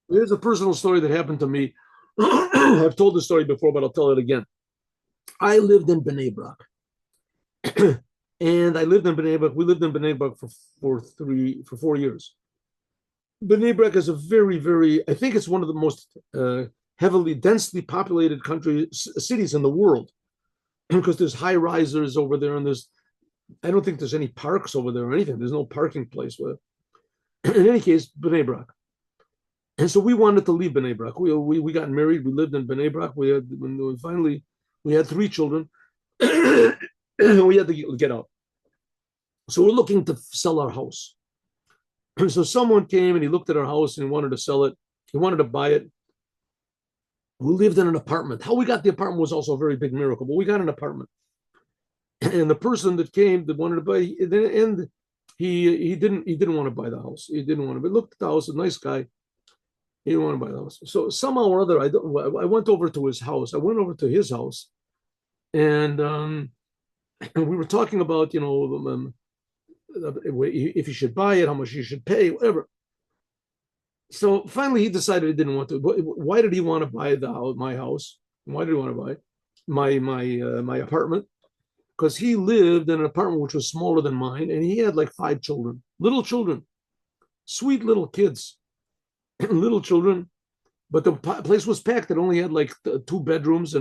Here's a personal story that happened to me. I've told this story before, but I'll tell it again. I lived in Bnei Brak, and I lived in Bnei Brak. We lived in Bnei Brak for 4 years. Bnei Brak is a very, very. I think it's one of the most heavily, densely populated cities in the world because there's high risers over there, and there's. I don't think there's any parks over there or anything. There's no parking place. In any case, Bnei Brak. And so we wanted to leave Bnei Brak. We got married. We lived in Bnei Brak. Finally we had 3 children. We had to get out. So we're looking to sell our house. So someone came and he looked at our house and he wanted to sell it. He wanted to buy it. We lived in an apartment. How we got the apartment was also a very big miracle, but we got an apartment. And the person that came that wanted to buy, and he didn't want to buy the house. He didn't want to. But looked at the house, a nice guy. He didn't want to buy the house. So somehow or other, I went over to his house. I went over to his house, and we were talking about, if you should buy it, how much you should pay, whatever. So finally, he decided he didn't want to. Why did he want to buy my house? Why did he want to buy my apartment? Because he lived in an apartment which was smaller than mine, and he had like 5 children, little children, sweet little kids, little children. But the place was packed. It only had like 2 bedrooms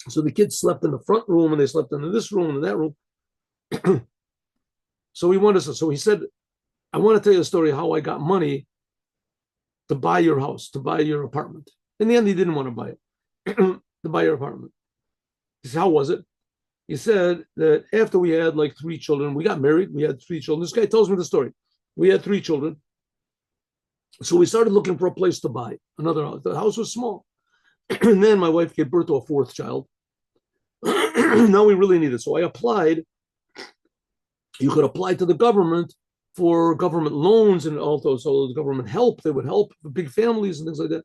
so the kids slept in the front room, and they slept in this room and that room. So he said, I want to tell you a story how I got money to buy your house, to buy your apartment. In the end, he didn't want to buy it, to buy your apartment. He said, how was it? He said that after we had like 3 children, we got married, we had 3 children. This guy tells me the story. We had 3 children. So we started looking for a place to buy another house. The house was small. And then my wife gave birth to a 4th child. Now we really need it. So I applied. You could apply to the government for government loans and also government help. They would help big families and things like that.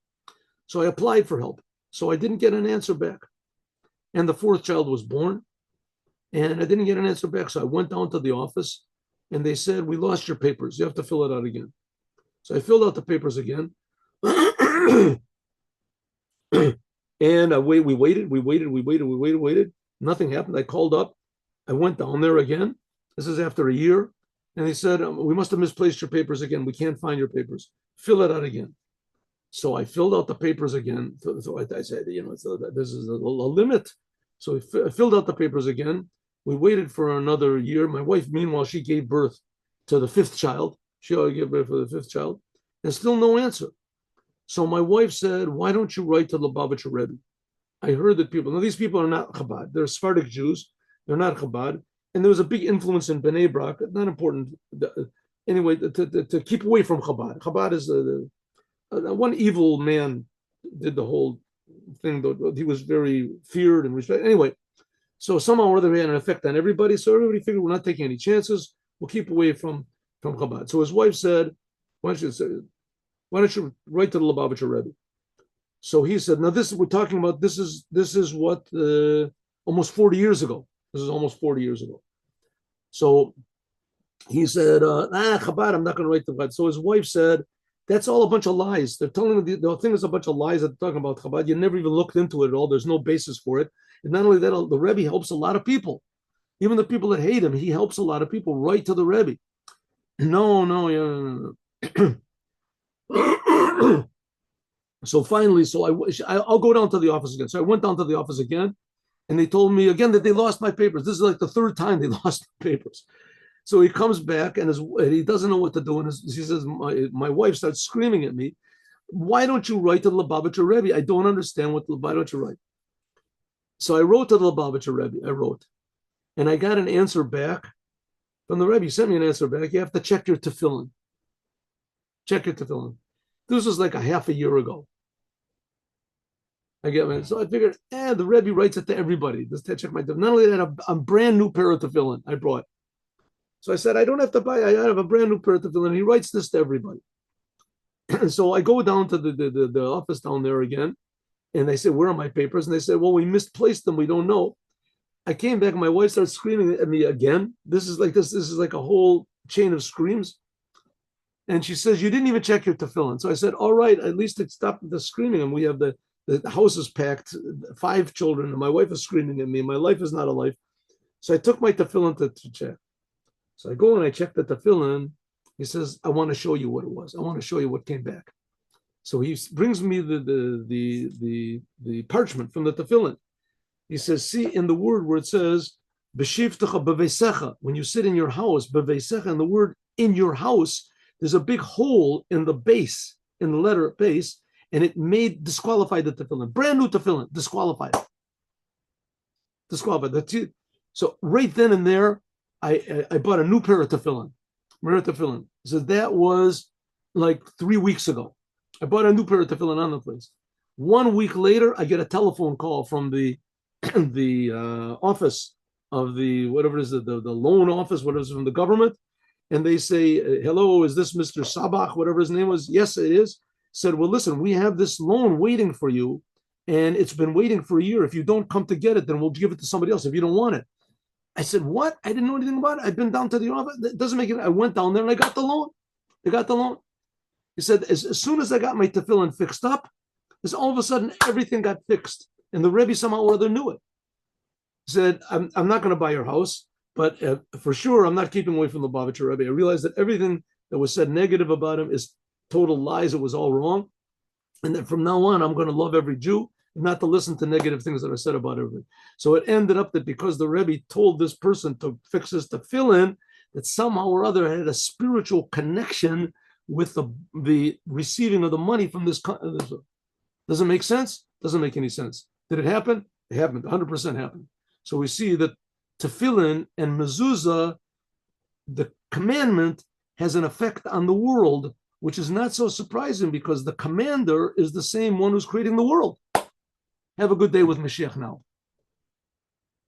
So I applied for help. So I didn't get an answer back. And the 4th child was born. And I didn't get an answer back. So I went down to the office and they said, we lost your papers. You have to fill it out again. So I filled out the papers again. And we waited. Nothing happened. I called up. I went down there again. This is after a year. And they said, we must have misplaced your papers again. We can't find your papers. Fill it out again. So I filled out the papers again. So I said, this is a limit. So I filled out the papers again. We waited for another year. My wife, meanwhile, she gave birth to the 5th child. She already gave birth for the 5th child. And still no answer. So my wife said, why don't you write to Lubavitcher Rebbe? I heard that now these people are not Chabad. They're Sephardic Jews. They're not Chabad. And there was a big influence in Bnei Brak, not important. Anyway, to keep away from Chabad. Chabad is one evil man did the whole thing. Though he was very feared and respected. Anyway, so somehow or other he had an effect on everybody. So everybody figured we're not taking any chances. We'll keep away from Chabad. So his wife said, why don't you write to the Lubavitcher Rebbe? So he said, now we're talking about, this is what, almost 40 years ago. This is almost 40 years ago. So he said, Chabad, I'm not going to write to Chabad. So his wife said, that's all a bunch of lies. They're telling me the thing is a bunch of lies that they're talking about Chabad. You never even looked into it at all. There's no basis for it. And not only that, the Rebbe helps a lot of people. Even the people that hate him, he helps a lot of people. Write to the Rebbe. No. So finally, I'll go down to the office again. So I went down to the office again, and they told me again that they lost my papers. This is like the 3rd time they lost my papers. So he comes back and he doesn't know what to do. And he says, my wife starts screaming at me, why don't you write to the Lubavitcher Rebbe? I don't understand why don't you write? So I wrote to the Lubavitcher Rebbe. And I got an answer back from the Rebbe. He sent me an answer back. You have to check your Tefillin. Check your Tefillin. This was like a half a year ago. So I figured, the Rebbe writes it to everybody. Just to check my Tefillin. Not only that, a brand new pair of Tefillin I brought. So I said, I don't have to buy. I have a brand new pair of Tefillin. He writes this to everybody. So I go down to the office down there again, and they said, where are my papers? And they said, well, we misplaced them. We don't know. I came back. My wife started screaming at me again. This is like a whole chain of screams. And she says, you didn't even check your tefillin. So I said, all right, at least it stopped the screaming. And we have the house is packed, 5 children, and my wife is screaming at me. My life is not a life. So I took my tefillin to check. So I go and I check the tefillin. He says, I want to show you what it was. I want to show you what came back. So he brings me the parchment from the tefillin. He says, see in the word where it says, B'shivtecha b'veisecha, when you sit in your house, b'veisecha, and the word in your house, there's a big hole in the base, in the letter base, and it made disqualified the tefillin. Brand new tefillin, disqualified. Disqualified. So right then and there, I bought a new pair of tefillin. So that was like 3 weeks ago. I bought a new pair of tefillin on the place. 1 week later, I get a telephone call from the office of the whatever it is, the loan office, whatever it is from the government, and they say, "Hello, is this Mr. Sabach, whatever his name was?" Yes, it is. Said, "Well, listen, we have this loan waiting for you, and it's been waiting for a year. If you don't come to get it, then we'll give it to somebody else if you don't want it." I said, "What? I didn't know anything about it. I've been down to the office. It doesn't make it." I went down there and I got the loan. They got the loan. He said, as soon as I got my tefillin fixed up, is all of a sudden everything got fixed, and the Rebbe somehow or other knew it. He said, I'm not going to buy your house, but for sure I'm not keeping away from the Lubavitcher Rebbe. I realized that everything that was said negative about him is total lies. It was all wrong, and that from now on I'm going to love every Jew, and not to listen to negative things that are said about everybody. So it ended up that because the Rebbe told this person to fix his tefillin, that somehow or other had a spiritual connection with the receiving of the money from this. Does it make sense? Doesn't make any sense. Did it happen? It happened. 100% happened. So we see that tefillin and mezuzah, the commandment, has an effect on the world, which is not so surprising because the commander is the same one who's creating the world. Have a good day with Mashiach now.